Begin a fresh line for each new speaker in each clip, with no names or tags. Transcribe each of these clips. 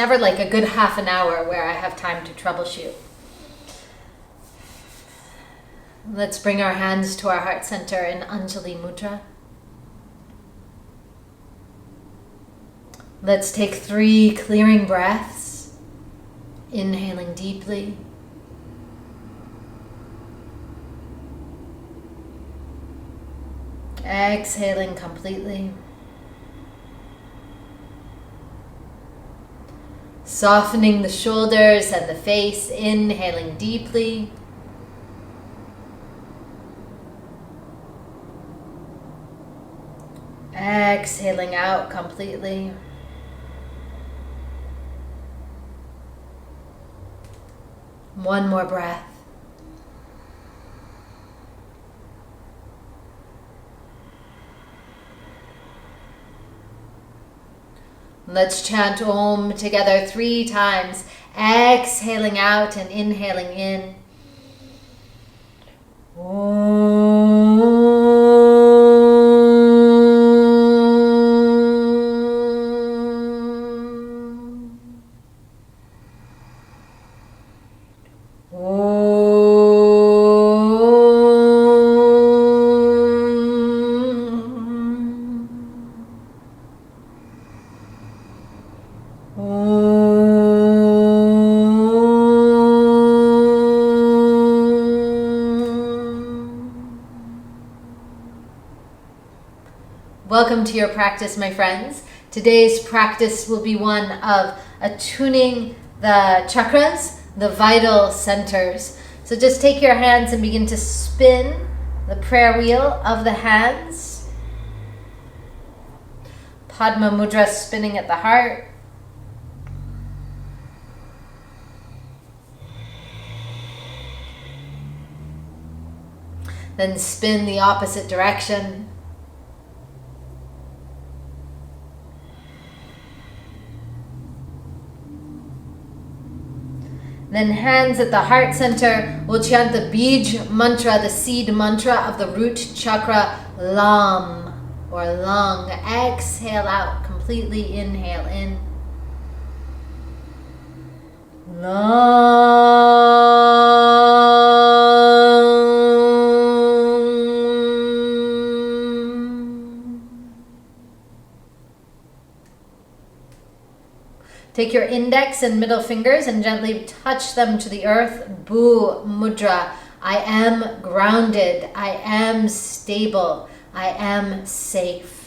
never like a good half an hour where I have time to troubleshoot. Let's bring our hands to our heart center in Anjali Mudra. Let's take 3 clearing breaths, inhaling deeply. Exhaling completely. Softening the shoulders and the face, inhaling deeply. Exhaling out completely. One more breath. Let's chant Om together 3 times, exhaling out and inhaling in. Om. Welcome to your practice, my friends. Today's practice will be one of attuning the chakras, the vital centers. So just take your hands and begin to spin the prayer wheel of the hands. Padma Mudra spinning at the heart. Then spin the opposite direction. Then hands at the heart center, we'll chant the Bij mantra, the seed mantra of the root chakra, Lam or lung. Exhale out completely, inhale in. Take your index and middle fingers and gently touch them to the earth. Bu Mudra. I am grounded. I am stable. I am safe.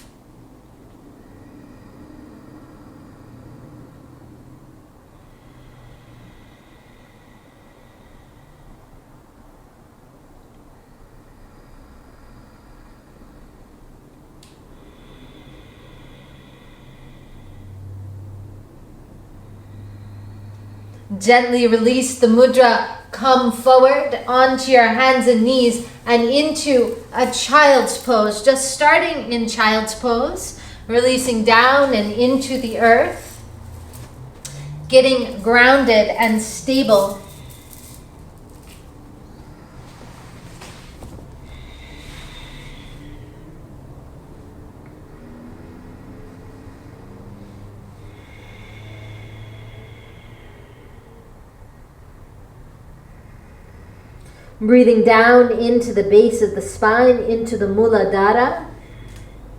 Gently release the mudra, come forward onto your hands and knees and into a child's pose. Just starting in child's pose, releasing down and into the earth, getting grounded and stable. Breathing down into the base of the spine, into the Muladhara,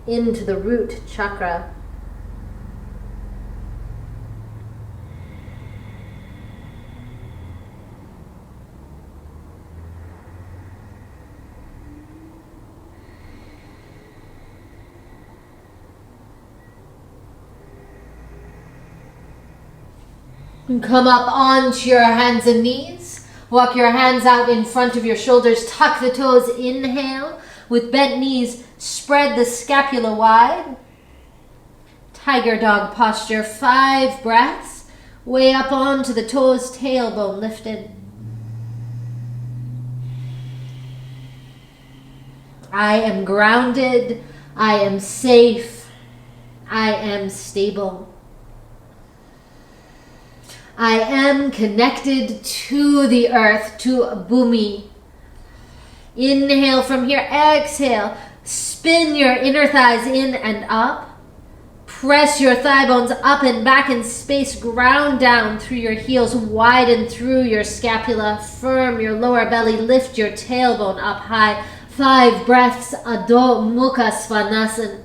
into the root chakra. And come up onto your hands and knees. Walk your hands out in front of your shoulders. Tuck the toes. Inhale. With bent knees, spread the scapula wide. Tiger dog posture. 5 breaths. Way up onto the toes, tailbone lifted. I am grounded. I am safe. I am stable. I am connected to the earth, to Bhumi. Inhale from here, exhale. Spin your inner thighs in and up. Press your thigh bones up and back in space. Ground down through your heels. Widen through your scapula. Firm your lower belly. Lift your tailbone up high. 5 breaths. Adho Mukha Svanasana.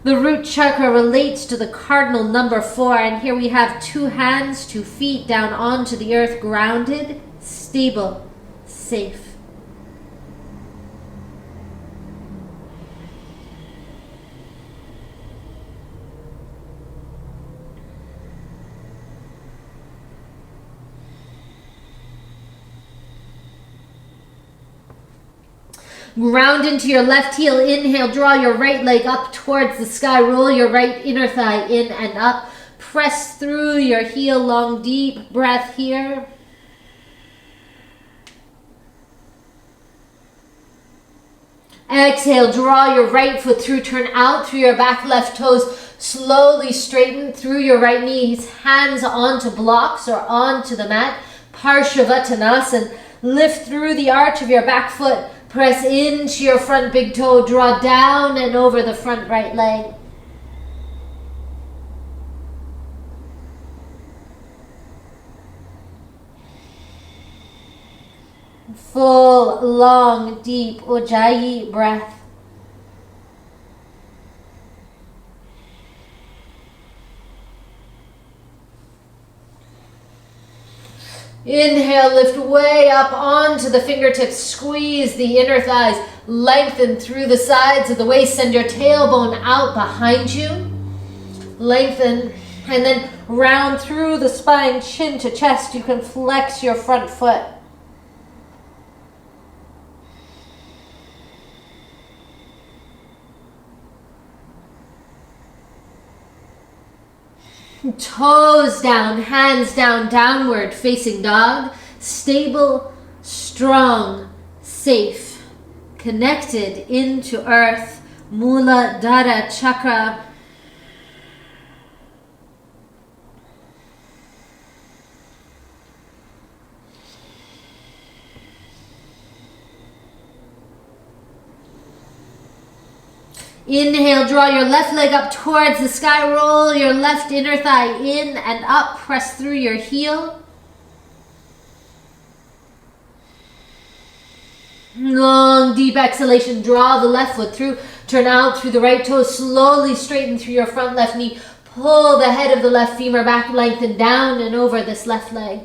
The root chakra relates to the cardinal number 4. And here we have 2 hands, 2 feet down onto the earth. Grounded, stable, safe. Ground into your left heel. Inhale, draw your right leg up towards the sky. Roll your right inner thigh in and up. Press through your heel. Long, deep breath here. Exhale, draw your right foot through. Turn out through your back left toes. Slowly straighten through your right knees. Hands onto blocks or onto the mat. Parshavottanasana. Lift through the arch of your back foot. Press into your front big toe. Draw down and over the front right leg. Full, long, deep Ujjayi breath. Inhale, lift way up onto the fingertips. Squeeze the inner thighs. Lengthen through the sides of the waist. Send your tailbone out behind you. Lengthen. And then round through the spine, chin to chest. You can flex your front foot. Toes down, hands down, downward facing dog. Stable, strong, safe, connected into earth. Muladhara chakra. Inhale, draw your left leg up towards the sky. Roll your left inner thigh in and up. Press through your heel. Long, deep exhalation. Draw the left foot through. Turn out through the right toe. Slowly straighten through your front left knee. Pull the head of the left femur back. Lengthen down and over this left leg.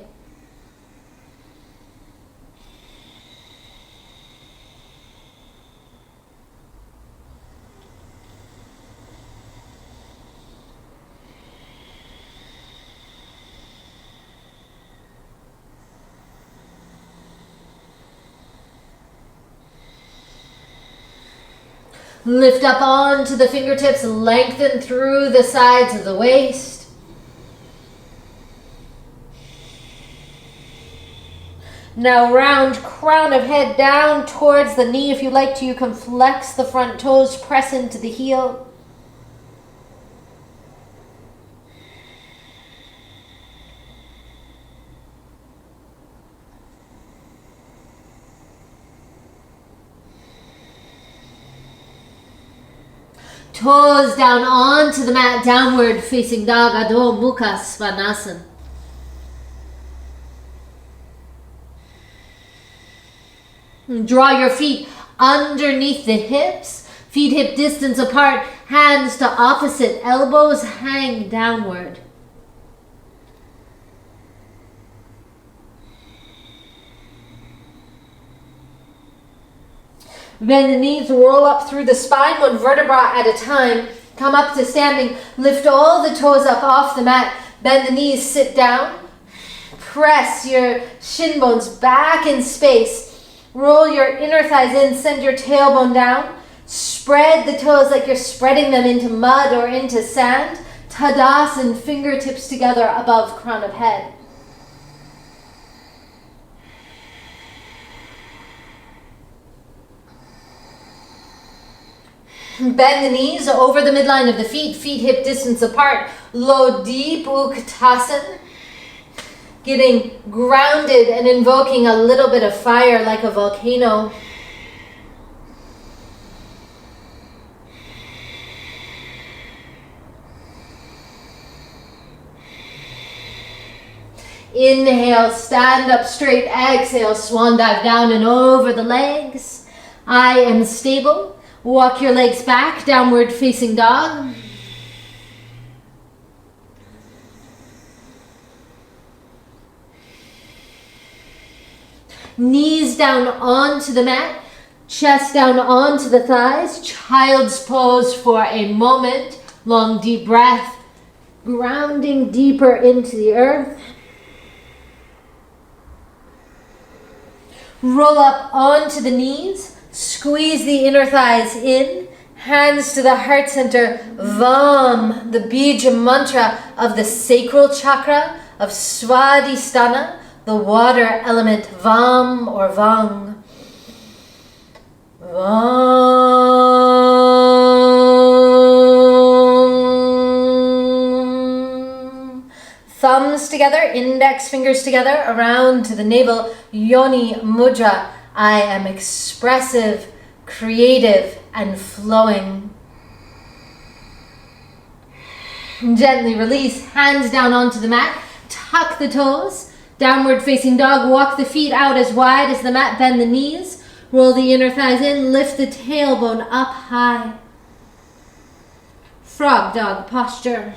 Lift up onto the fingertips, lengthen through the sides of the waist. Now round crown of head down towards the knee. If you like to, you can flex the front toes, press into the heel. Toes down onto the mat, downward facing dog, Adho Mukha Svanasana. Draw your feet underneath the hips, feet hip distance apart, hands to opposite, elbows hang downward. Bend the knees, roll up through the spine, 1 vertebra at a time. Come up to standing, lift all the toes up off the mat. Bend the knees, sit down. Press your shin bones back in space. Roll your inner thighs in, send your tailbone down. Spread the toes like you're spreading them into mud or into sand. Tadasana, fingertips together above crown of head. Bend the knees over the midline of the feet, feet hip distance apart. Low, deep Utkatasana. Getting grounded and invoking a little bit of fire like a volcano. Inhale, stand up straight. Exhale, swan dive down and over the legs. I am stable. Walk your legs back, downward facing dog. Knees down onto the mat, chest down onto the thighs. Child's pose for a moment. Long, deep breath, grounding deeper into the earth. Roll up onto the knees, squeeze the inner thighs in, hands to the heart center. Vam, the bija mantra of the sacral chakra of Swadhisthana, the water element. Vam or Vang. Vam. Thumbs together, index fingers together, around to the navel. Yoni mudra. I am expressive, creative, and flowing. Gently release, hands down onto the mat. Tuck the toes. Downward facing dog. Walk the feet out as wide as the mat. Bend the knees. Roll the inner thighs in. Lift the tailbone up high. Frog dog posture.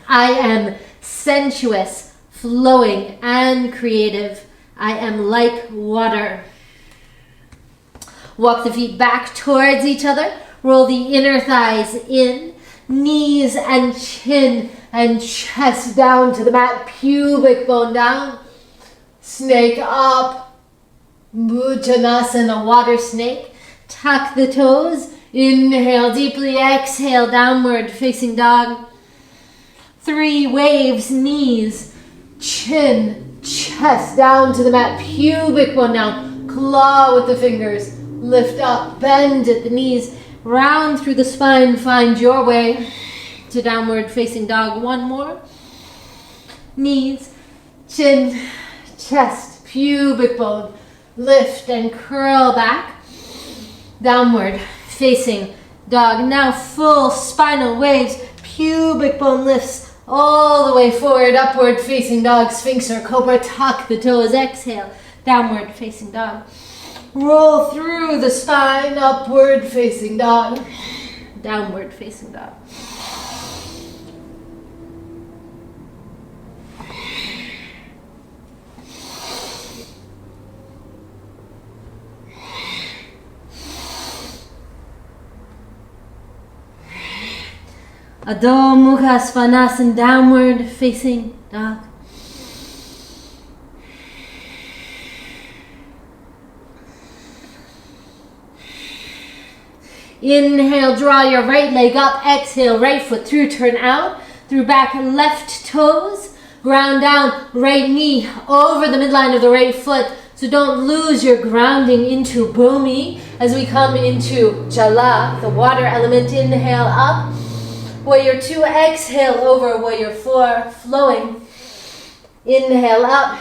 I am sensuous, flowing, and creative. I am like water. Walk the feet back towards each other. Roll the inner thighs in. Knees and chin and chest down to the mat. Pubic bone down. Snake up. Bhujanasana, water snake. Tuck the toes. Inhale deeply. Exhale, downward facing dog. 3 waves. Knees, chin, chest down to the mat. Pubic bone down. Claw with the fingers. Lift up. Bend at the knees. Round through the spine. Find your way to downward facing dog. One more. Knees, chin, chest, pubic bone. Lift and curl back. Downward facing dog. Now full spinal waves. Pubic bone lifts all the way forward. Upward facing dog. Sphinx or cobra. Tuck the toes. Exhale. Downward facing dog. Roll through the spine. Upward facing dog. Downward facing dog. Adho Mukha Svanasana, downward facing dog. Inhale, draw your right leg up. Exhale, right foot through, turn out. Through back, left toes. Ground down, right knee over the midline of the right foot. So don't lose your grounding into Bhumi as we come into Jala, the water element. Inhale up. Warrior 2, exhale over Warrior 4, flowing. Inhale up,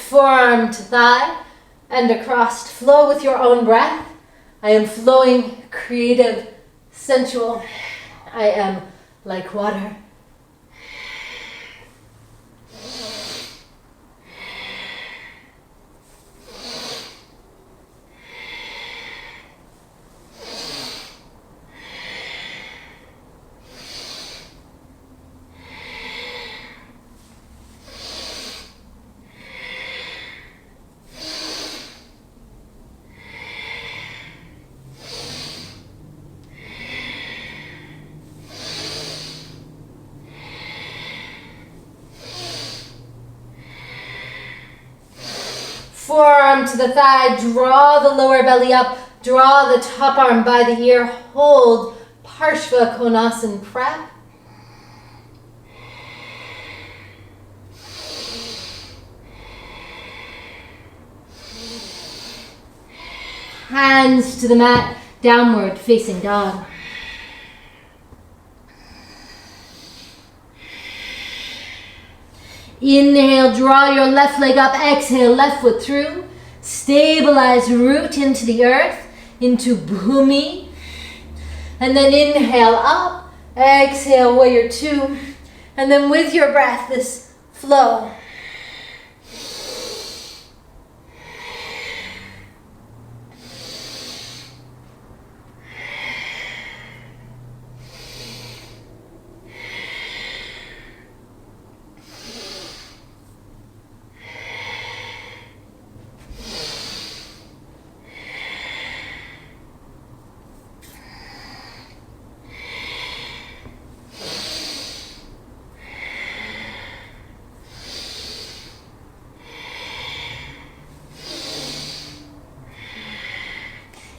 forearm to thigh and across. Flow with your own breath. I am flowing, creative, sensual. I am like water. Forearm to the thigh, draw the lower belly up, draw the top arm by the ear, hold Parshva Konasana prep. Hands to the mat, downward facing dog. Inhale, draw your left leg up. Exhale, left foot through. Stabilize, root into the earth, into Bhumi. And then inhale up. Exhale, Warrior 2. And then with your breath, this flow.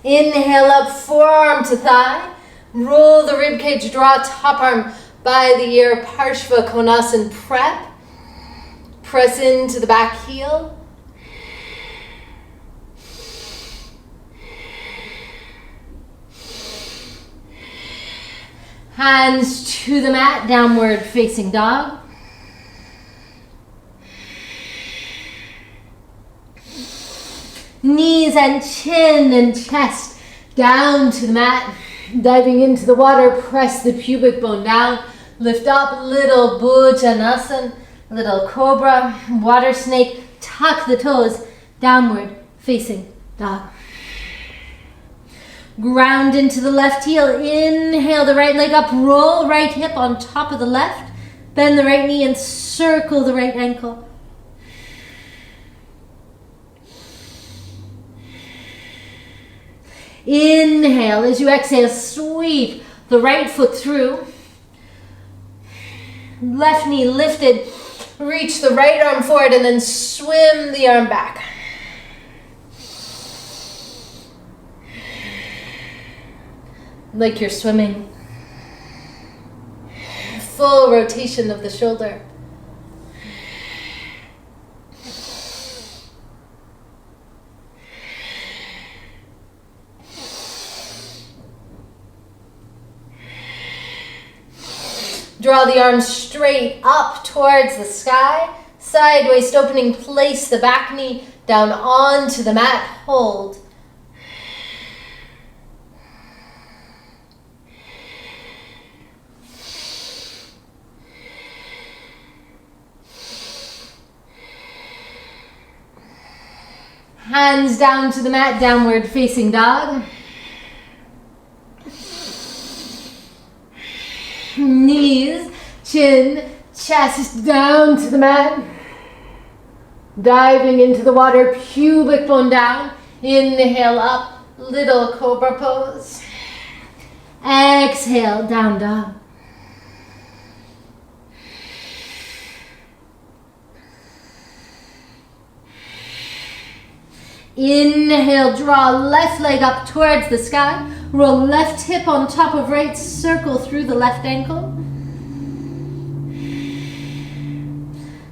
Inhale up, forearm to thigh. Roll the rib cage, draw top arm by the ear, Parshva Konasana prep. Press into the back heel. Hands to the mat, downward facing dog. Knees and chin and chest down to the mat. Diving into the water, press the pubic bone down. Lift up, little Bhujanasana, little cobra, water snake. Tuck the toes, downward facing dog. Ground into the left heel. Inhale the right leg up. Roll right hip on top of the left. Bend the right knee and circle the right ankle. Inhale. As you exhale, sweep the right foot through. Left knee lifted. Reach the right arm forward and then swim the arm back. Like you're swimming. Full rotation of the shoulder. Draw the arms straight up towards the sky. Side waist opening. Place the back knee down onto the mat. Hold. Hands down to the mat, downward facing dog. Knees, chin, chest down to the mat. Diving into the water, pubic bone down. Inhale up, little cobra pose. Exhale, down dog. Inhale, draw left leg up towards the sky. Roll left hip on top of right, circle through the left ankle.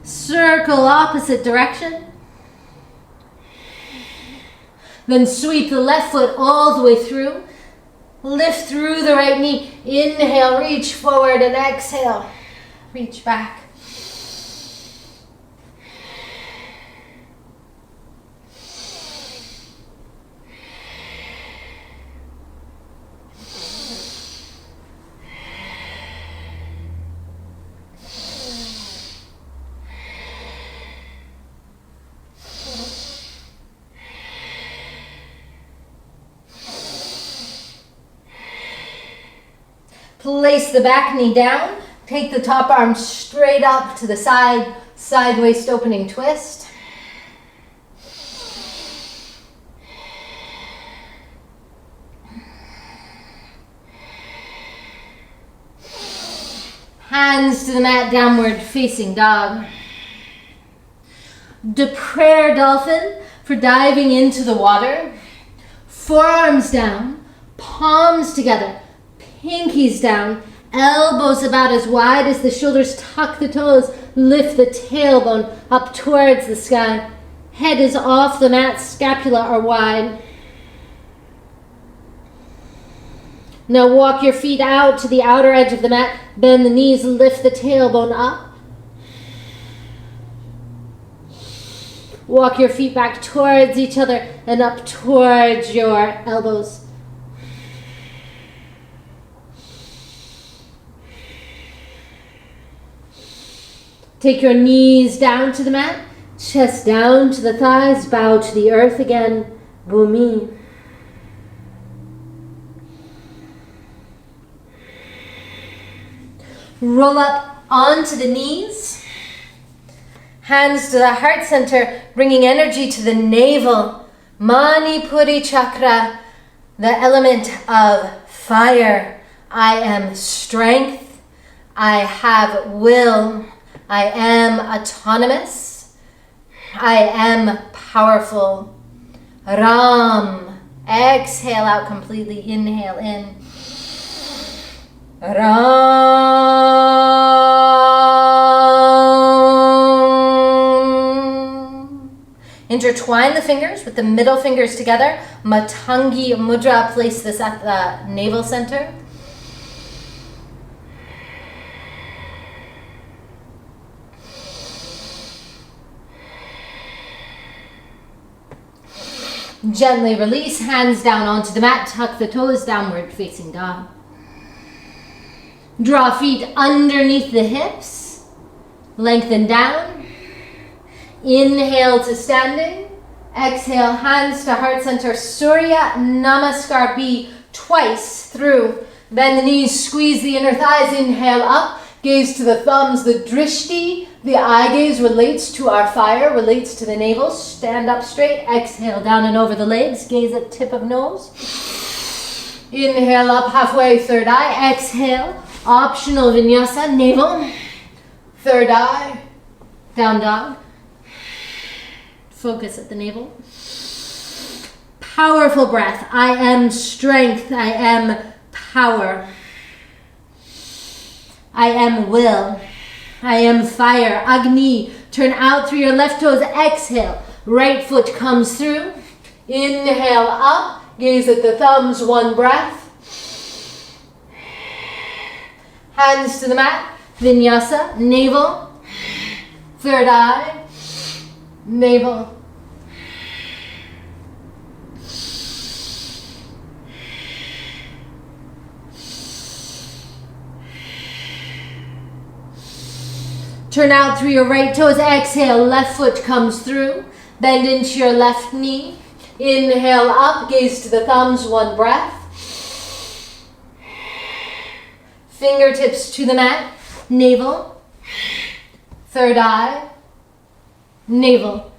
Circle opposite direction. Then sweep the left foot all the way through. Lift through the right knee. Inhale, reach forward and exhale. Reach back. Place the back knee down. Take the top arm straight up to the side. Side waist opening twist. Hands to the mat, downward facing dog. De prayer dolphin for diving into the water. Forearms down, palms together. Pinkies down, elbows about as wide as the shoulders, tuck the toes, lift the tailbone up towards the sky. Head is off the mat, scapula are wide. Now walk your feet out to the outer edge of the mat, bend the knees, lift the tailbone up. Walk your feet back towards each other and up towards your elbows. Take your knees down to the mat, chest down to the thighs, bow to the earth again, Bhumi. Roll up onto the knees, hands to the heart center, bringing energy to the navel, Manipuri chakra, the element of fire. I am strength, I have will. I am autonomous. I am powerful. Ram, Exhale out completely. Inhale in. Ram. Intertwine the fingers with the middle fingers together. Matangi Mudra. Place this at the navel center. Gently release, hands down onto the mat, tuck the toes, downward facing dog. Draw feet underneath the hips, lengthen down. Inhale to standing, exhale, hands to heart center, Surya Namaskar B twice through. Bend the knees, squeeze the inner thighs, inhale up, gaze to the thumbs, the drishti, the eye gaze relates to our fire, relates to the navel. Stand up straight, exhale down and over the legs, gaze at tip of nose. Inhale up halfway, third eye, exhale, optional vinyasa, navel, third eye, down dog. Focus at the navel. Powerful breath. I am strength, I am power. I am will. I am fire. Agni. Turn out through your left toes. Exhale. Right foot comes through. Inhale up. Gaze at the thumbs. One breath. Hands to the mat. Vinyasa. Navel. Third eye. Navel. Turn out through your right toes. Exhale, left foot comes through. Bend into your left knee. Inhale up, gaze to the thumbs, one breath. Fingertips to the mat, navel. Third eye, navel.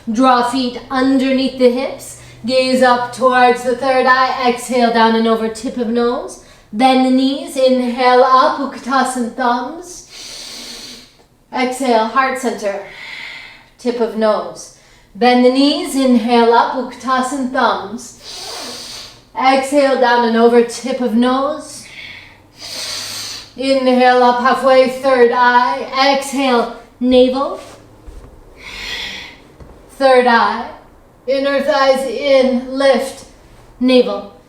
Draw feet underneath the hips. Gaze up towards the third eye. Exhale down and over tip of nose. Bend the knees. Inhale up. Utkatasana thumbs. Exhale heart center. Tip of nose. Bend the knees. Inhale up. Utkatasana thumbs. Exhale down and over tip of nose. Inhale up halfway. Third eye. Exhale navel. Third eye. Inner thighs in, lift, navel.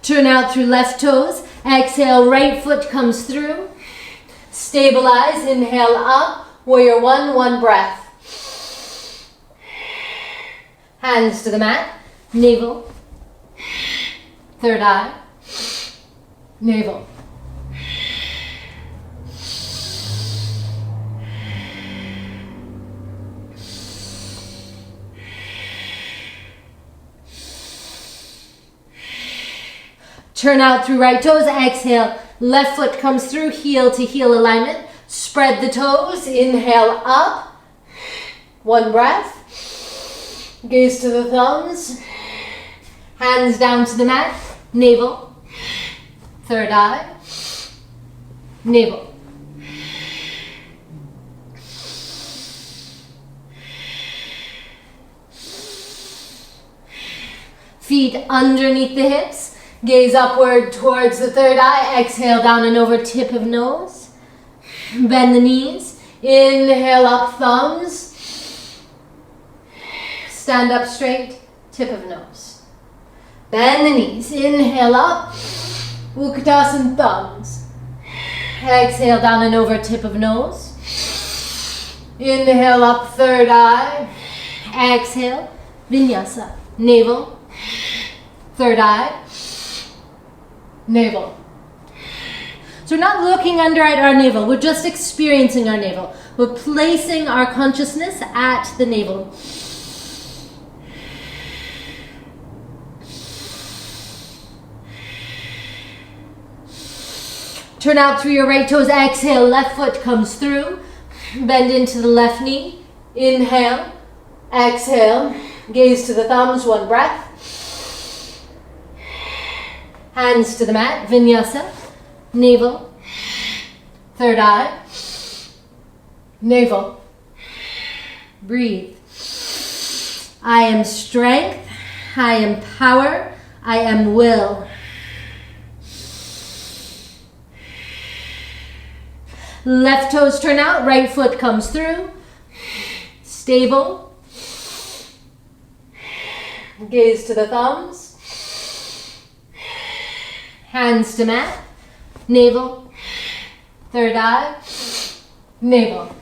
Turn out through left toes. Exhale, right foot comes through. Stabilize, inhale up. Warrior one, one breath. Hands to the mat. Navel, third eye, navel. Turn out through right toes, exhale, left foot comes through, heel to heel alignment. Spread the toes, inhale up, one breath. Gaze to the thumbs. Hands down to the mat, navel, third eye, navel. Feet underneath the hips, gaze upward towards the third eye, exhale down and over tip of nose. Bend the knees, inhale up thumbs, stand up straight, tip of nose. Bend the knees, inhale up, Utkatasana thumbs. Exhale down and over tip of nose. Inhale up third eye. Exhale, vinyasa, navel, third eye, navel. So we're not looking under at our navel, we're just experiencing our navel. We're placing our consciousness at the navel. Turn out through your right toes. Exhale, left foot comes through. Bend into the left knee. Inhale. Exhale. Gaze to the thumbs, one breath. Hands to the mat, vinyasa. Navel. Third eye. Navel. Breathe. I am strength. I am power. I am will. Left toes turn out, right foot comes through. Stable. Gaze to the thumbs. Hands to mat. Navel. Third eye. Navel.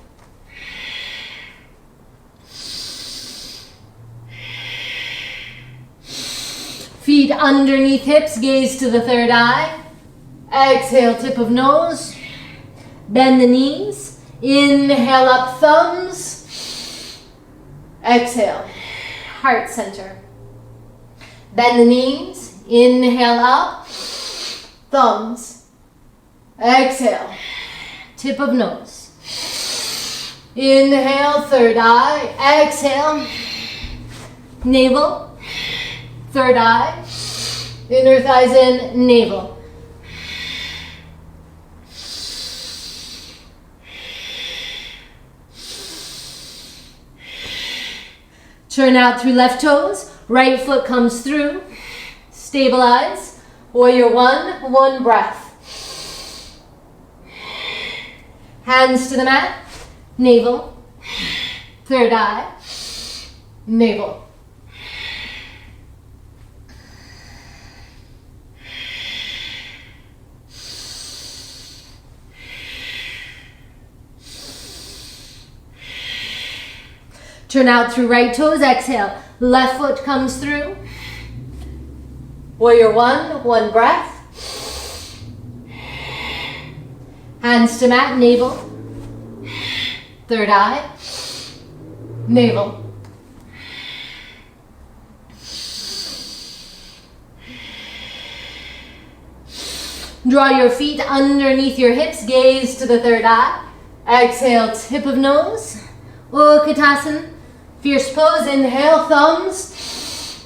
Feet underneath hips, gaze to the third eye. Exhale, tip of nose. Bend the knees. Inhale up, thumbs. Exhale, heart center. Bend the knees. Inhale up, thumbs. Exhale, tip of nose. Inhale, third eye. Exhale, navel. Third eye. Inner thighs in, navel. Turn out through left toes. Right foot comes through. Stabilize. Warrior one, one breath. Hands to the mat. Navel. Third eye. Navel. Turn out through right toes, exhale. Left foot comes through. Warrior one, one breath. Hands to mat, navel. Third eye, navel. Draw your feet underneath your hips, gaze to the third eye. Exhale, tip of nose. Utkatasana. Fierce pose, inhale, thumbs.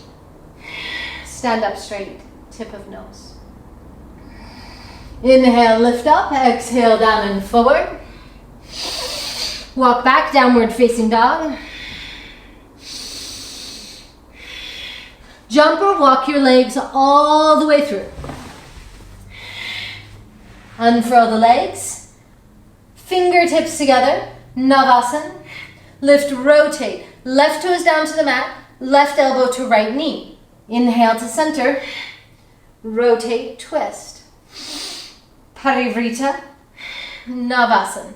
Stand up straight, tip of nose. Inhale, lift up, exhale, down and forward. Walk back, downward facing dog. Jump or walk your legs all the way through. Unfurl the legs. Fingertips together, Navasana. Lift, rotate. Left toes down to the mat, left elbow to right knee. Inhale to center, rotate, twist. Parivrita, Navasana.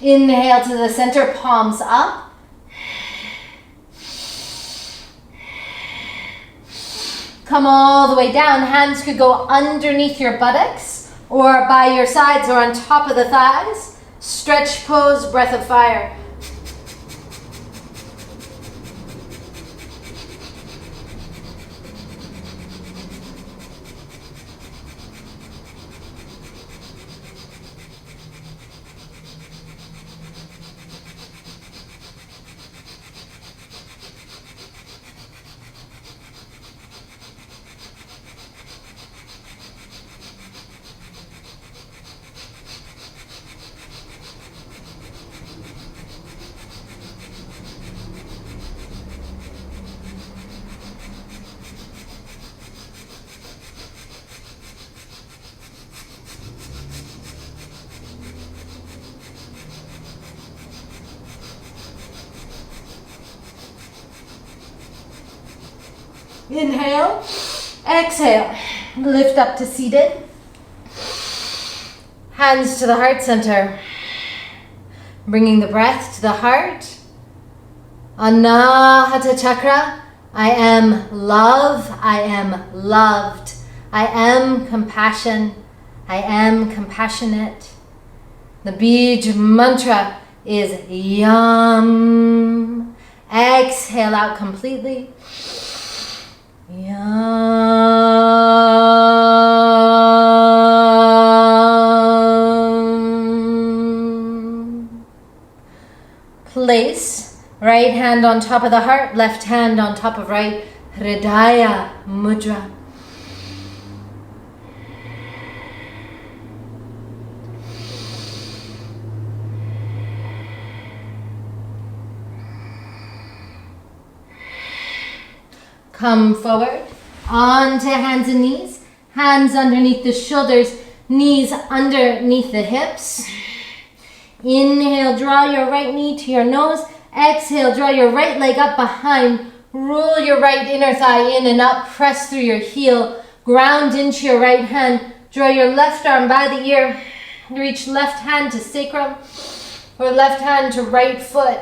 Inhale to the center, palms up. Come all the way down. Hands could go underneath your buttocks or by your sides or on top of the thighs. Stretch pose, breath of fire. Inhale. Exhale. Lift up to seated. Hands to the heart center. Bringing the breath to the heart. Anahata chakra. I am love. I am loved. I am compassion. I am compassionate. The Bij mantra is Yam. Exhale out completely. Yam. Place right hand on top of the heart, left hand on top of right. Hridaya mudra. Come forward, onto hands and knees, hands underneath the shoulders, knees underneath the hips. Inhale, draw your right knee to your nose. Exhale, draw your right leg up behind. Roll your right inner thigh in and up. Press through your heel. Ground into your right hand. Draw your left arm by the ear. Reach left hand to sacrum or left hand to right foot.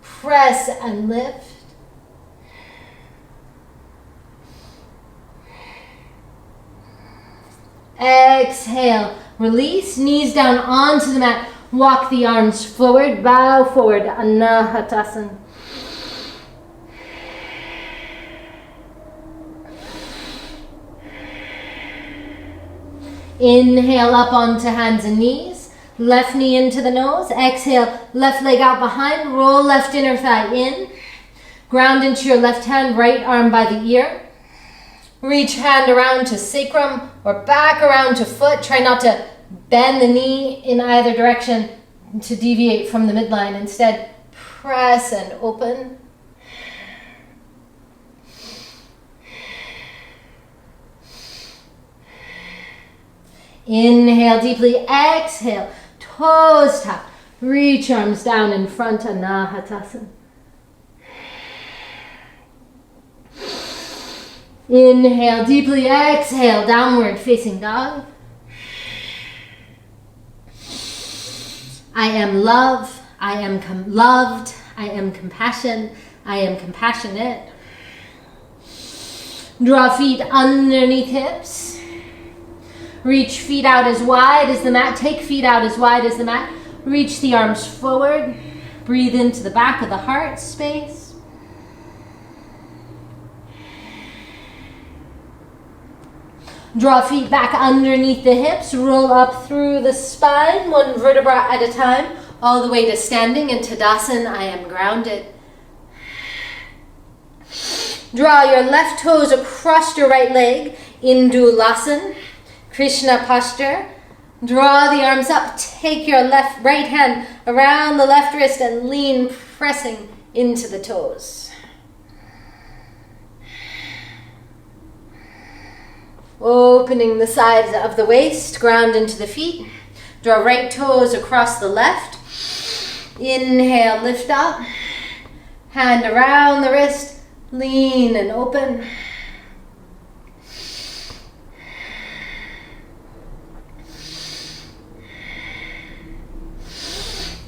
Press and lift. Exhale, release, knees down onto the mat. Walk the arms forward, bow forward, Anahatasana. Inhale up onto hands and knees. Left knee into the nose. Exhale, left leg out behind. Roll left inner thigh in. Ground into your left hand, right arm by the ear. Reach hand around to sacrum or back around to foot. Try not to bend the knee in either direction to deviate from the midline. Instead, press and open. Inhale deeply, exhale, toes tap. Reach arms down in front, Anahatasana. Inhale deeply, exhale, downward facing dog. I am love, I am loved, I am compassion, I am compassionate. Draw feet underneath hips. Reach feet out as wide as the mat. Take feet out as wide as the mat. Reach the arms forward. Breathe into the back of the heart space. Draw feet back underneath the hips. Roll up through the spine, one vertebra at a time, all the way to standing in Tadasana. I am grounded. Draw your left toes across your right leg, Indulasana, Krishna posture. Draw the arms up. Take your right hand around the left wrist and lean, pressing into the toes. Opening the sides of the waist, ground into the feet. Draw right toes across the left. Inhale, lift up. Hand around the wrist, lean and open.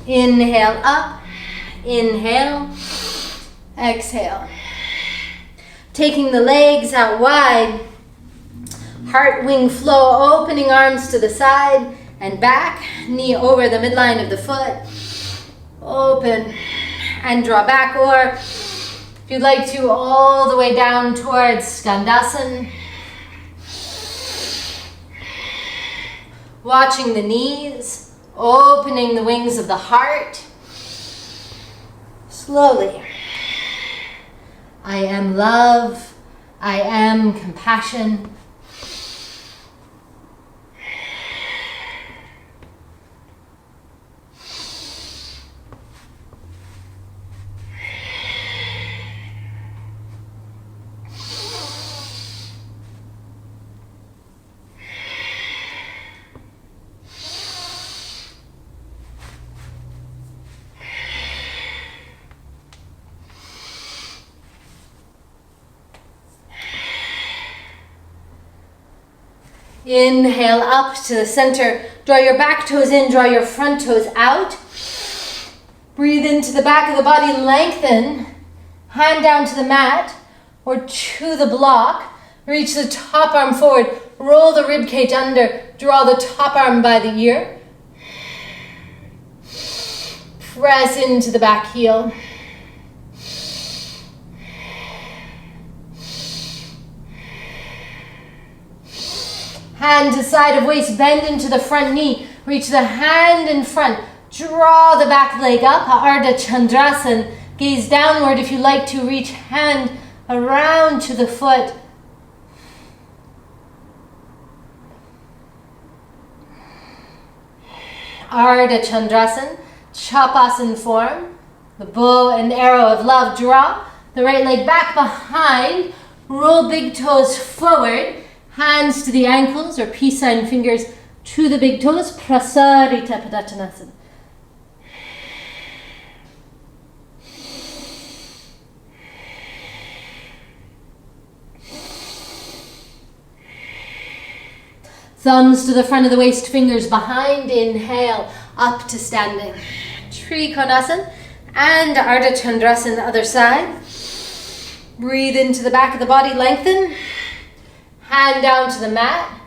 Inhale up, inhale, exhale. Taking the legs out wide. Heart wing flow, opening arms to the side and back, knee over the midline of the foot. Open and draw back, or if you'd like to, all the way down towards Skandasana. Watching the knees, opening the wings of the heart. Slowly. I am love, I am compassion. Inhale up to the center. Draw your back toes in, draw your front toes out. Breathe into the back of the body, lengthen. Hand down to the mat or to the block. Reach the top arm forward. Roll the rib cage under. Draw the top arm by the ear. Press into the back heel. Hand to side of waist, bend into the front knee. Reach the hand in front. Draw the back leg up, Ardha Chandrasana. Gaze downward if you like to. Reach hand around to the foot. Ardha Chandrasana, Chapasana form. The bow and arrow of love. Draw the right leg back behind. Roll big toes forward. Hands to the ankles or peace sign fingers to the big toes. Prasarita Padottanasana. Thumbs to the front of the waist, fingers behind. Inhale, up to standing. Trikonasana and Ardha Chandrasana, other side. Breathe into the back of the body, lengthen. Hand down to the mat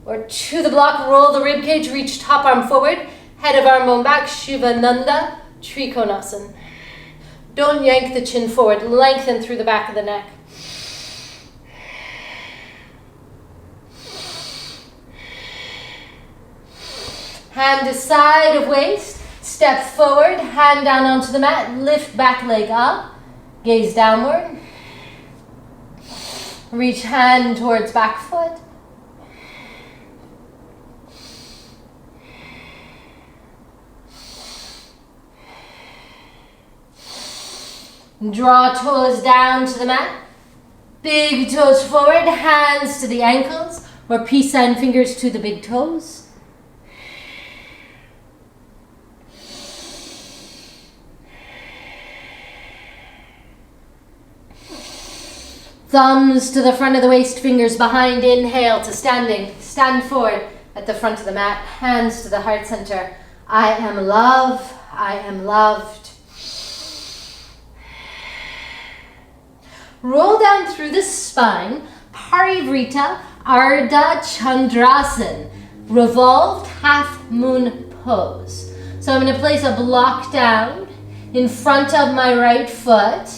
or to the block. Roll the rib cage, reach top arm forward. Head of arm bone back, Shivananda, Trikonasana. Don't yank the chin forward, lengthen through the back of the neck. Hand to side of waist, step forward, hand down onto the mat, lift back leg up, gaze downward. Reach hand towards back foot. Draw toes down to the mat. Big toes forward, hands to the ankles, or peace sign fingers to the big toes. Thumbs to the front of the waist, fingers behind. Inhale to standing. Stand forward at the front of the mat. Hands to the heart center. I am love. I am loved. Roll down through the spine. Parivrita Ardha Chandrasana. Revolved half moon pose. So I'm going to place a block down in front of my right foot.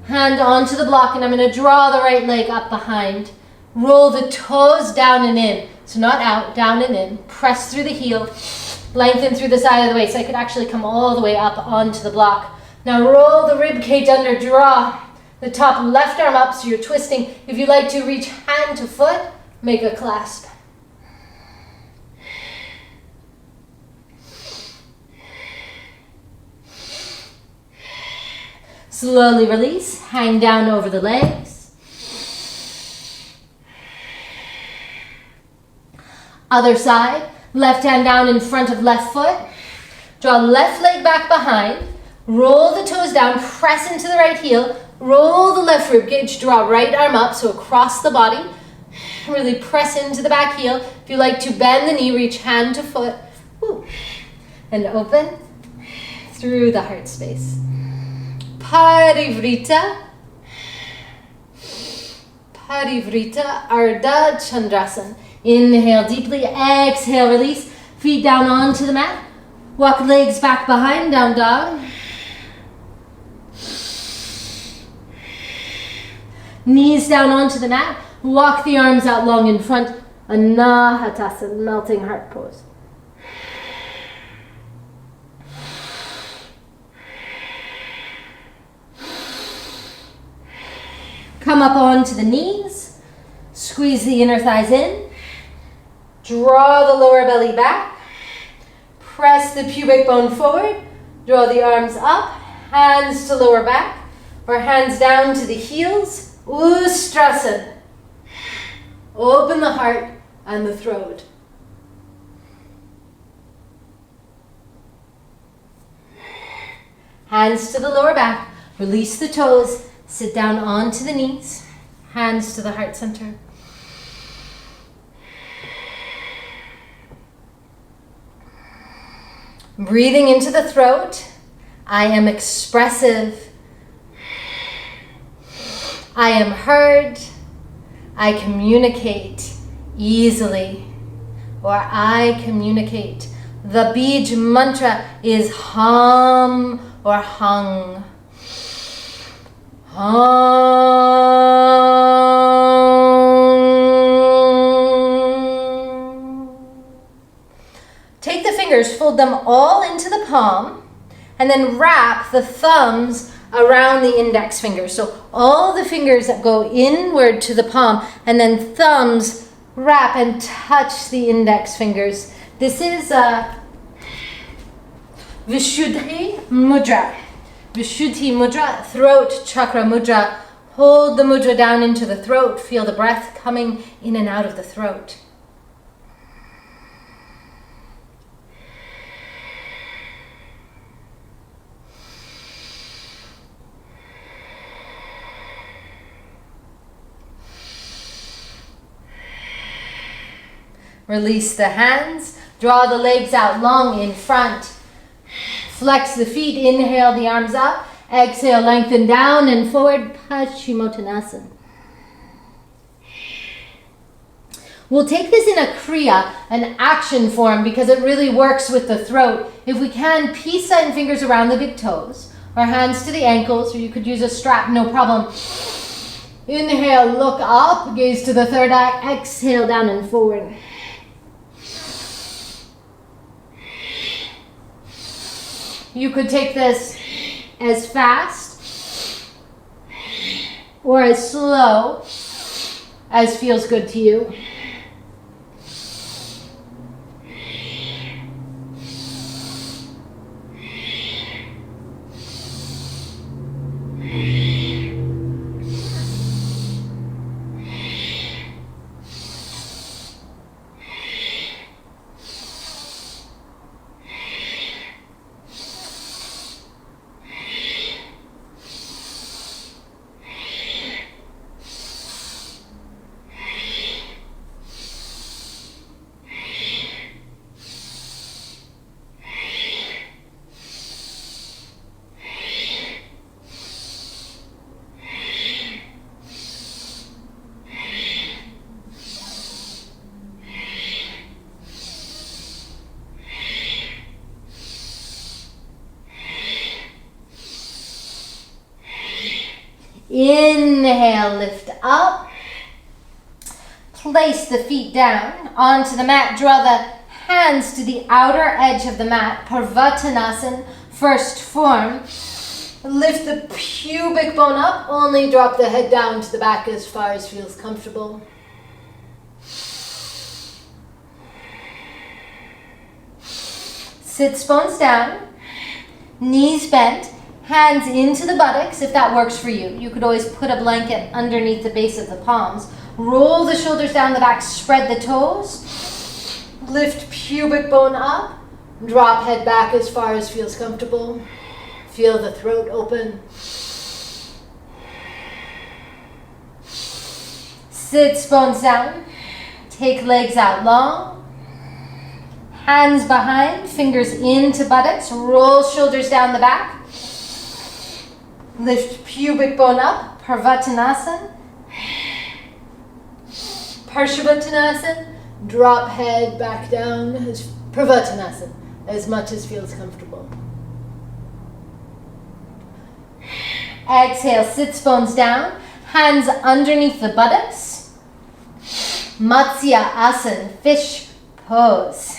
Hand onto the block, and I'm going to draw the right leg up behind. Roll the toes down and in. So not out, down and in. Press through the heel. Lengthen through the side of the waist. So I could actually come all the way up onto the block. Now roll the rib cage under. Draw the top left arm up so you're twisting. If you like to reach hand to foot, make a clasp. Slowly release, hang down over the legs. Other side, left hand down in front of left foot. Draw left leg back behind. Roll the toes down, press into the right heel. Roll the left rib cage, draw right arm up, so across the body. Really press into the back heel. If you like to bend the knee, reach hand to foot. Woo. And open through the heart space. Parivrita Ardha Chandrasana. Inhale deeply, exhale, release. Feet down onto the mat. Walk legs back behind, down dog. Knees down onto the mat. Walk the arms out long in front. Anahatasana, melting heart pose. Come up onto the knees, squeeze the inner thighs in, draw the lower belly back, press the pubic bone forward, draw the arms up, hands to lower back, or hands down to the heels, Ustrasana. Open the heart and the throat. Hands to the lower back, release the toes, sit down onto the knees, hands to the heart center. Breathing into the throat. I am expressive. I am heard. I communicate easily. Or I communicate. The Bij mantra is hum or hung. Take the fingers, fold them all into the palm, and then wrap the thumbs around the index fingers. So all the fingers that go inward to the palm, and then thumbs wrap and touch the index fingers. This is Vishuddhi Mudra. Vishuddhi Mudra, throat chakra mudra. Hold the mudra down into the throat. Feel the breath coming in and out of the throat. Release the hands. Draw the legs out long in front. Flex the feet. Inhale the arms up. Exhale, lengthen down and forward. Paschimottanasana. We'll take this in a kriya, an action form, because it really works with the throat. If we can, peace sign fingers around the big toes, or hands to the ankles, or you could use a strap, no problem. Inhale, look up, gaze to the third eye. Exhale, down and forward. You could take this as fast or as slow as feels good to you. Inhale, lift up. Place the feet down onto the mat. Draw the hands to the outer edge of the mat. Parvattanasana, first form. Lift the pubic bone up. Only drop the head down to the back as far as feels comfortable. Sits bones down. Knees bent. Hands into the buttocks if that works for you. You could always put a blanket underneath the base of the palms. Roll the shoulders down the back, spread the toes. Lift pubic bone up. Drop head back as far as feels comfortable. Feel the throat open. Sit bones down. Take legs out long. Hands behind, fingers into buttocks. Roll shoulders down the back. Lift pubic bone up, Parvattanasana. Parshabhattanasana. Drop head back down, Parvattanasana, as much as feels comfortable. Exhale, sits bones down, hands underneath the buttocks. Matsya Asana, fish pose.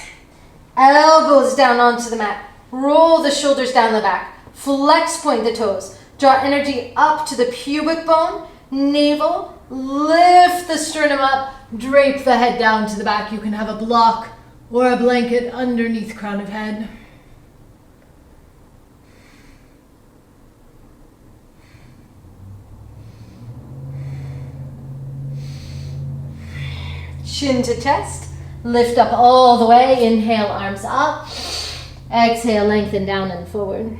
Elbows down onto the mat. Roll the shoulders down the back. Flex, point the toes. Draw energy up to the pubic bone, navel, lift the sternum up, drape the head down to the back. You can have a block or a blanket underneath crown of head. Chin to chest, lift up all the way, inhale, arms up, exhale, lengthen down and forward.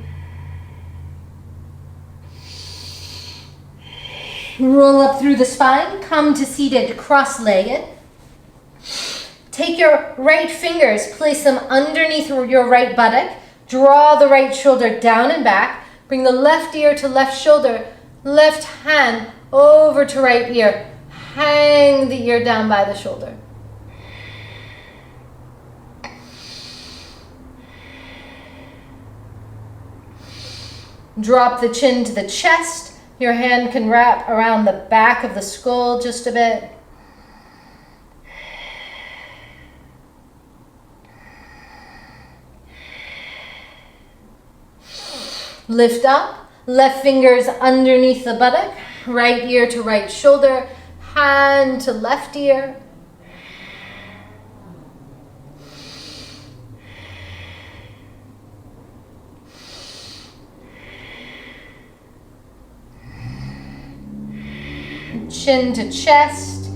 Roll up through the spine, come to seated cross-legged. Take your right fingers, place them underneath your right buttock. Draw the right shoulder down and back. Bring the left ear to left shoulder. Left hand over to right ear. Hang the ear down by the shoulder. Drop the chin to the chest. Your hand can wrap around the back of the skull just a bit. Lift up, left fingers underneath the buttock, right ear to right shoulder, hand to left ear. Chin to chest,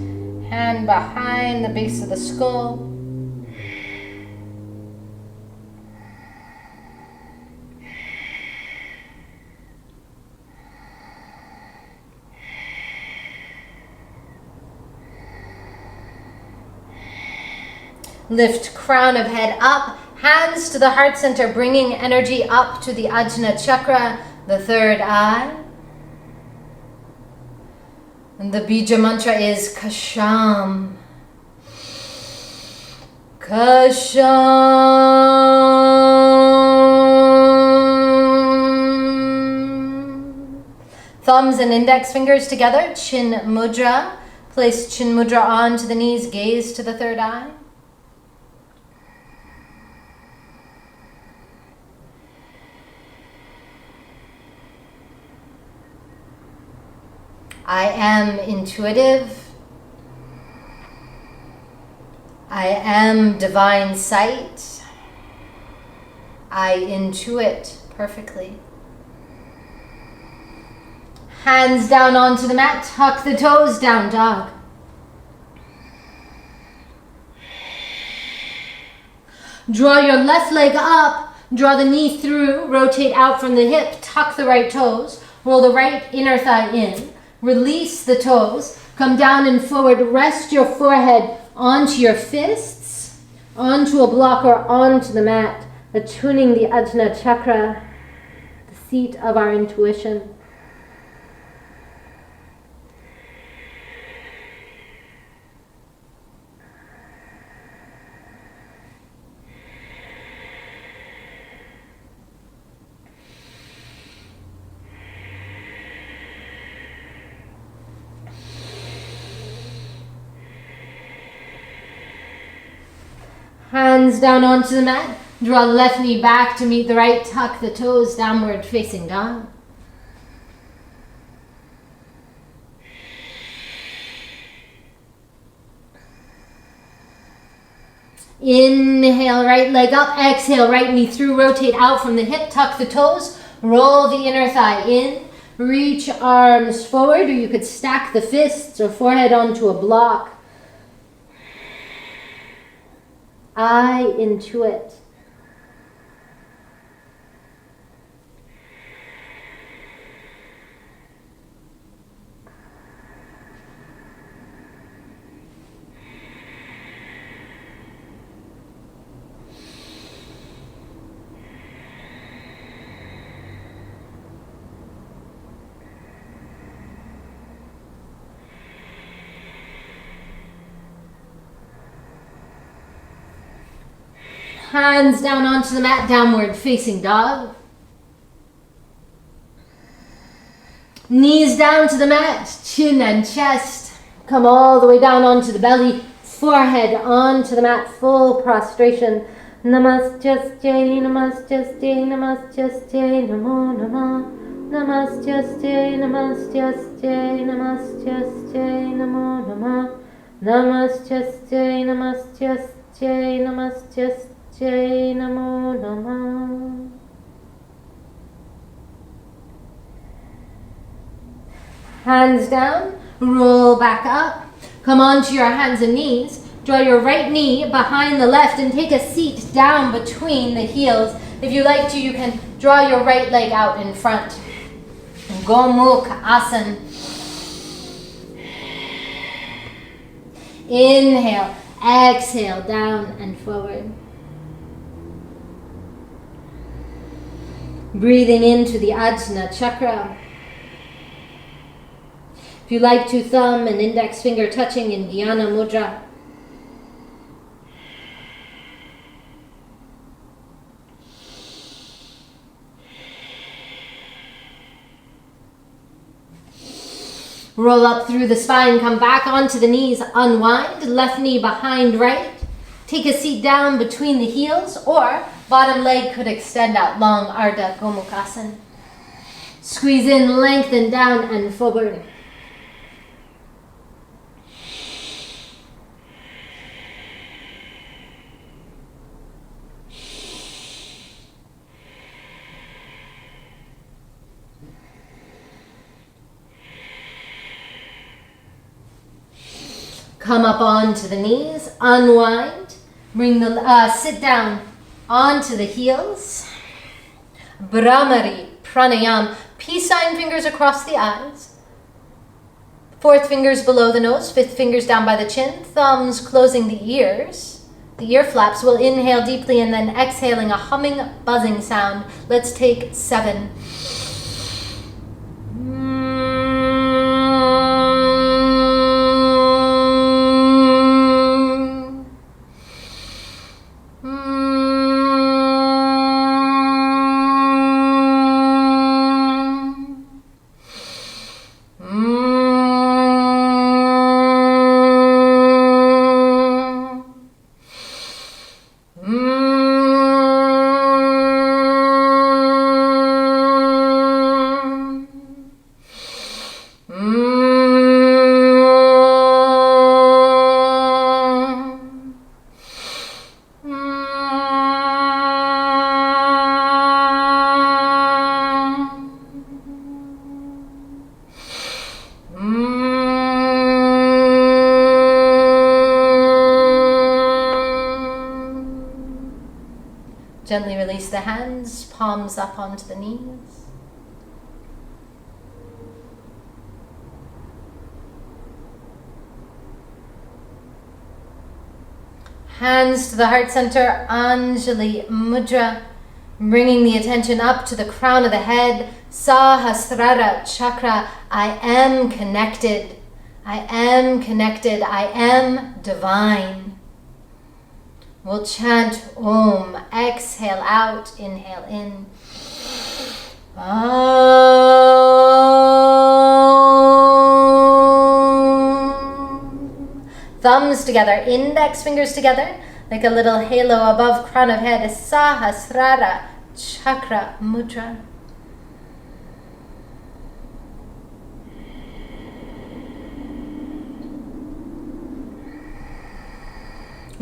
hand behind the base of the skull. Lift crown of head up, hands to the heart center, bringing energy up to the Ajna chakra, the third eye. And the bija mantra is Kasham. Kasham. Thumbs and index fingers together, chin mudra. Place chin mudra onto the knees, gaze to the third eye. I am intuitive. I am divine sight. I intuit perfectly. Hands down onto the mat, tuck the toes, down dog. Draw your left leg up, draw the knee through, rotate out from the hip, tuck the right toes, roll the right inner thigh in. Release the toes, come down and forward, rest your forehead onto your fists, onto a block or onto the mat, attuning the Ajna chakra, the seat of our intuition. Hands down onto the mat. Draw left knee back to meet the right. Tuck the toes, downward facing dog. Inhale, right leg up. Exhale, right knee through. Rotate out from the hip. Tuck the toes. Roll the inner thigh in. Reach arms forward, or you could stack the fists or forehead onto a block. I intuit. Hands down onto the mat, downward facing dog. Knees down to the mat, chin and chest. Come all the way down onto the belly, forehead onto the mat, full prostration. Namaste, namaste, namaste, namo namah. Namaste, namaste, namaste, namo namah. Namaste, namaste, namaste. Jai Namo Namah. Hands down, roll back up. Come onto your hands and knees. Draw your right knee behind the left and take a seat down between the heels. If you like to, you can draw your right leg out in front. Gomukh Asana. Inhale, exhale, down and forward. Breathing into the Ajna chakra. If you like to, thumb and index finger touching in Dhyana Mudra. Roll up through the spine, come back onto the knees, unwind, left knee behind right. Take a seat down between the heels, or bottom leg could extend out long, Ardha Gomukhasana. Squeeze in, lengthen down and forward. Come up onto the knees, unwind, bring the sit down onto the heels. Brahmari pranayam, peace sign fingers across the eyes. Fourth fingers below the nose, fifth fingers down by the chin, thumbs closing the ears. The ear flaps. Will inhale deeply and then exhaling a humming, buzzing sound. Let's take 7. Gently release the hands, palms up onto the knees. Hands to the heart center, Anjali Mudra, bringing the attention up to the crown of the head, Sahasrara chakra. I am connected. I am connected. I am divine. We'll chant Om. Exhale out, inhale in. Om. Thumbs together, index fingers together, like a little halo above crown of head. Sahasrara chakra mudra.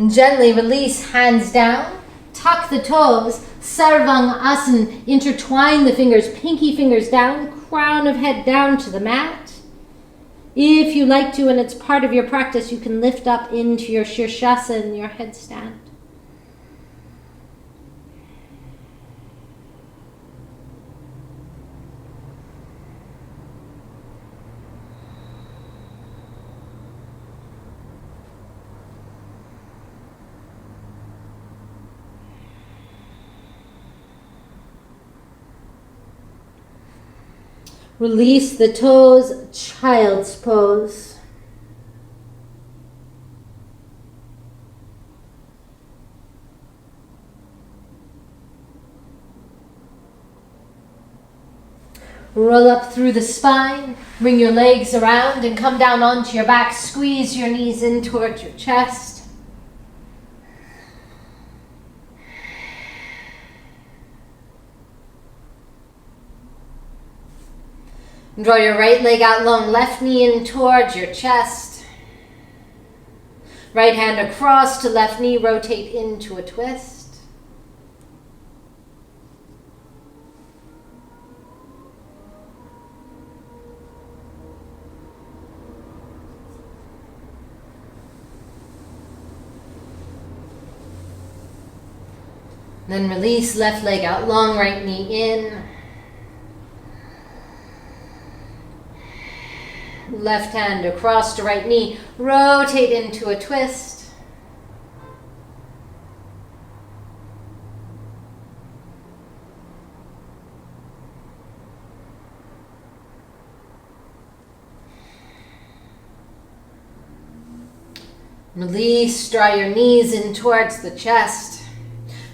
Gently release, hands down, tuck the toes, Sarvang Asana, intertwine the fingers, pinky fingers down, crown of head down to the mat. If you like to, and it's part of your practice, you can lift up into your Shirshasana, your headstand. Release the toes, child's pose. Roll up through the spine, bring your legs around and come down onto your back. Squeeze your knees in towards your chest. Draw your right leg out long, left knee in towards your chest. Right hand across to left knee, rotate into a twist. Then release, left leg out long, right knee in. Left hand across to right knee, rotate into a twist. Release, draw your knees in towards the chest.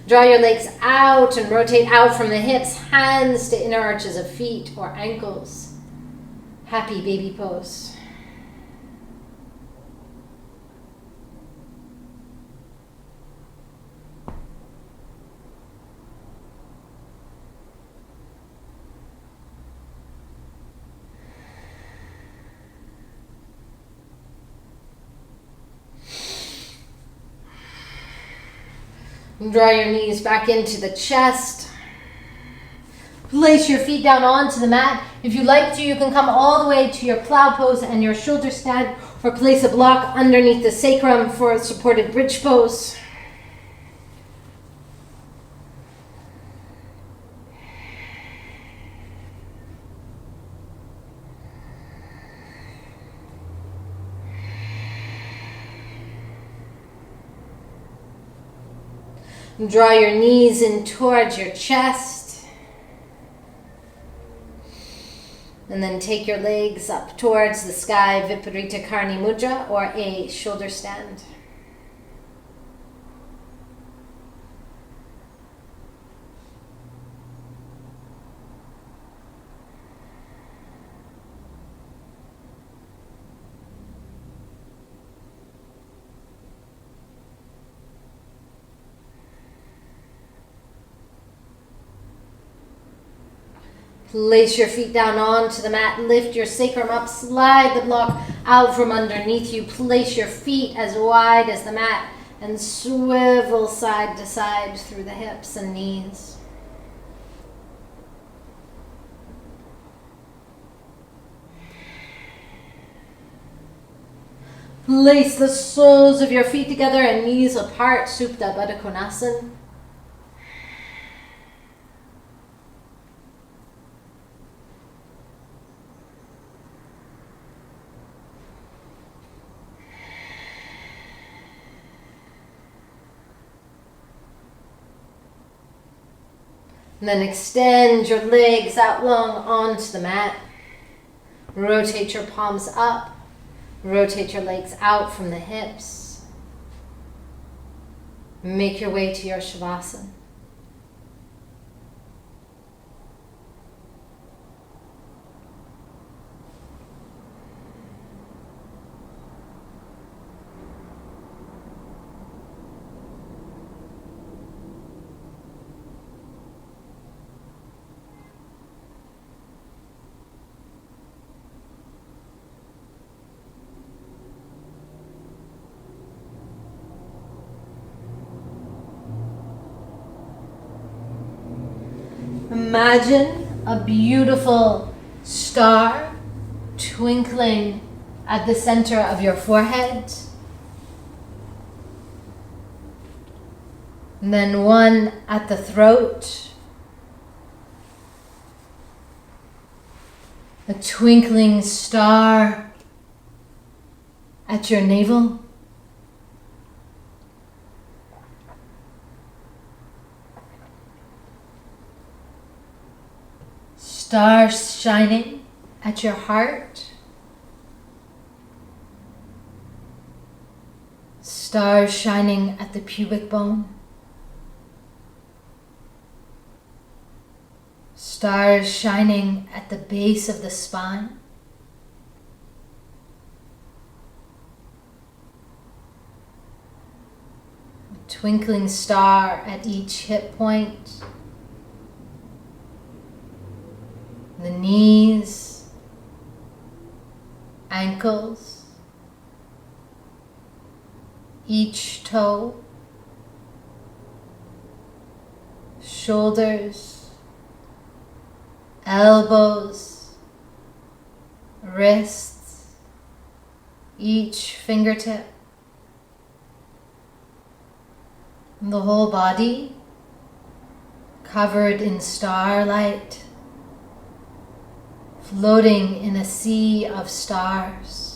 Draw your legs out and rotate out from the hips, hands to inner arches of feet or ankles. Happy baby pose. Draw your knees back into the chest. Place your feet down onto the mat. If you like to, you can come all the way to your plow pose and your shoulder stand, or place a block underneath the sacrum for a supported bridge pose. Draw your knees in towards your chest. And then take your legs up towards the sky, Viparita Karni Mudra, or a shoulder stand. Place your feet down onto the mat, lift your sacrum up, slide the block out from underneath you, place your feet as wide as the mat, and swivel side to side through the hips and knees. Place the soles of your feet together and knees apart, Supta Baddha Konasana. And then extend your legs out long onto the mat. Rotate your palms up. Rotate your legs out from the hips. Make your way to your Shavasana. Imagine a beautiful star twinkling at the center of your forehead. And then one at the throat. A twinkling star at your navel. Stars shining at your heart. Stars shining at the pubic bone. Stars shining at the base of the spine. A twinkling star at each hip point. The knees, ankles, each toe, shoulders, elbows, wrists, each fingertip, and the whole body covered in starlight, floating in a sea of stars.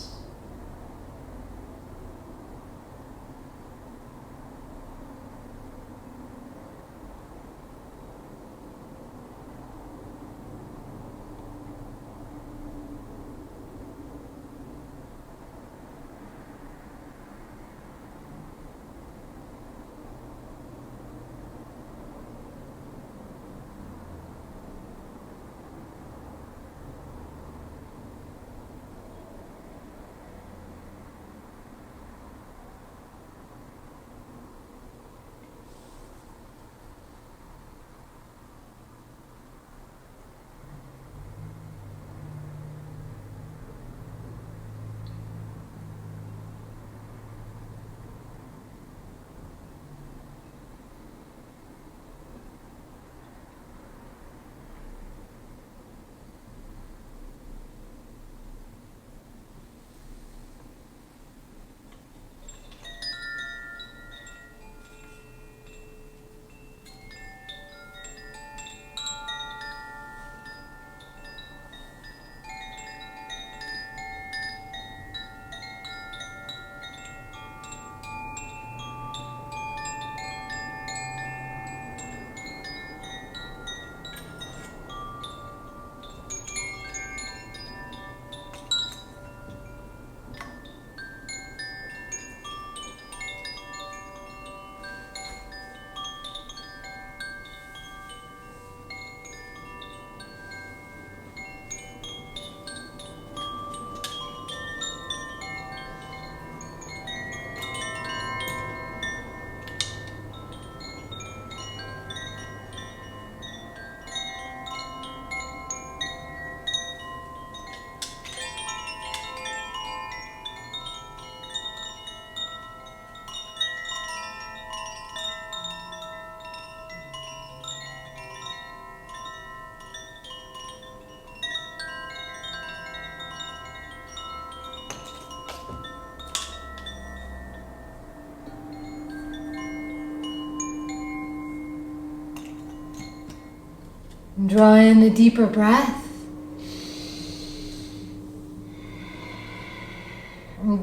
Draw in a deeper breath.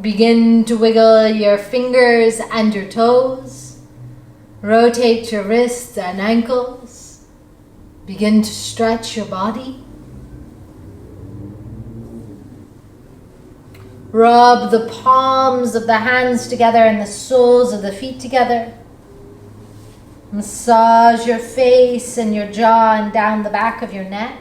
Begin to wiggle your fingers and your toes. Rotate your wrists and ankles. Begin to stretch your body. Rub the palms of the hands together and the soles of the feet together. Massage your face and your jaw and down the back of your neck.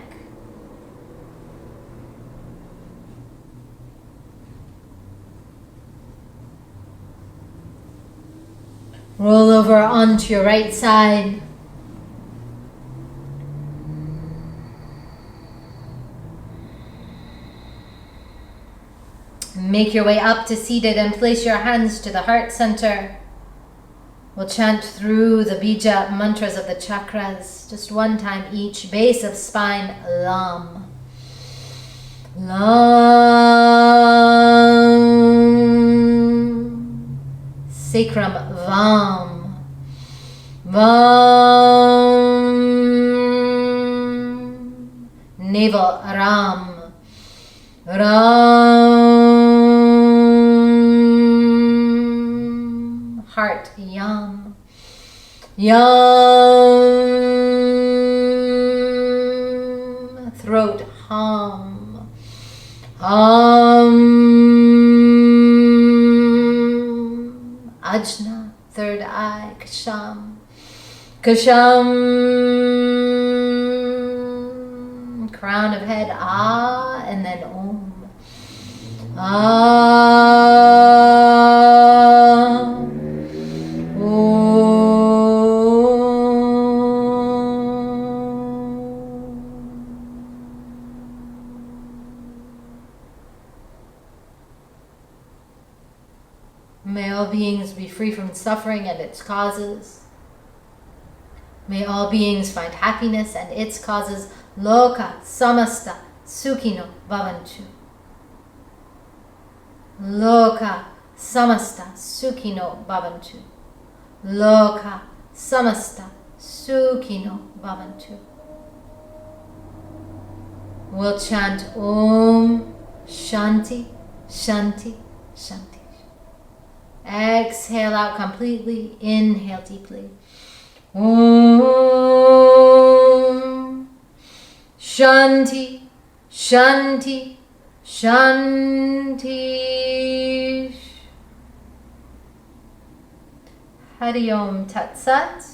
Roll over onto your right side. Make your way up to seated and place your hands to the heart center. We'll chant through the bija mantras of the chakras, just one time each. Base of spine, Lam. Lam. Sacrum, Vam. Vam. Navel, Ram. Ram. Heart, Yam. Yam. Throat, Ham. Ham. Ajna, third eye, Ksham. Ksham. Crown of head, Ah, and then Om. Ah. May all beings be free from suffering and its causes. May all beings find happiness and its causes. Loka samasta sukhino bhavantu. Loka samasta sukhino bhavantu. Loka samasta sukhino bhavantu. We'll chant Om Shanti Shanti Shanti. Exhale out completely. Inhale deeply. Om Shanti Shanti Shanti. Hari Om Tat Sat.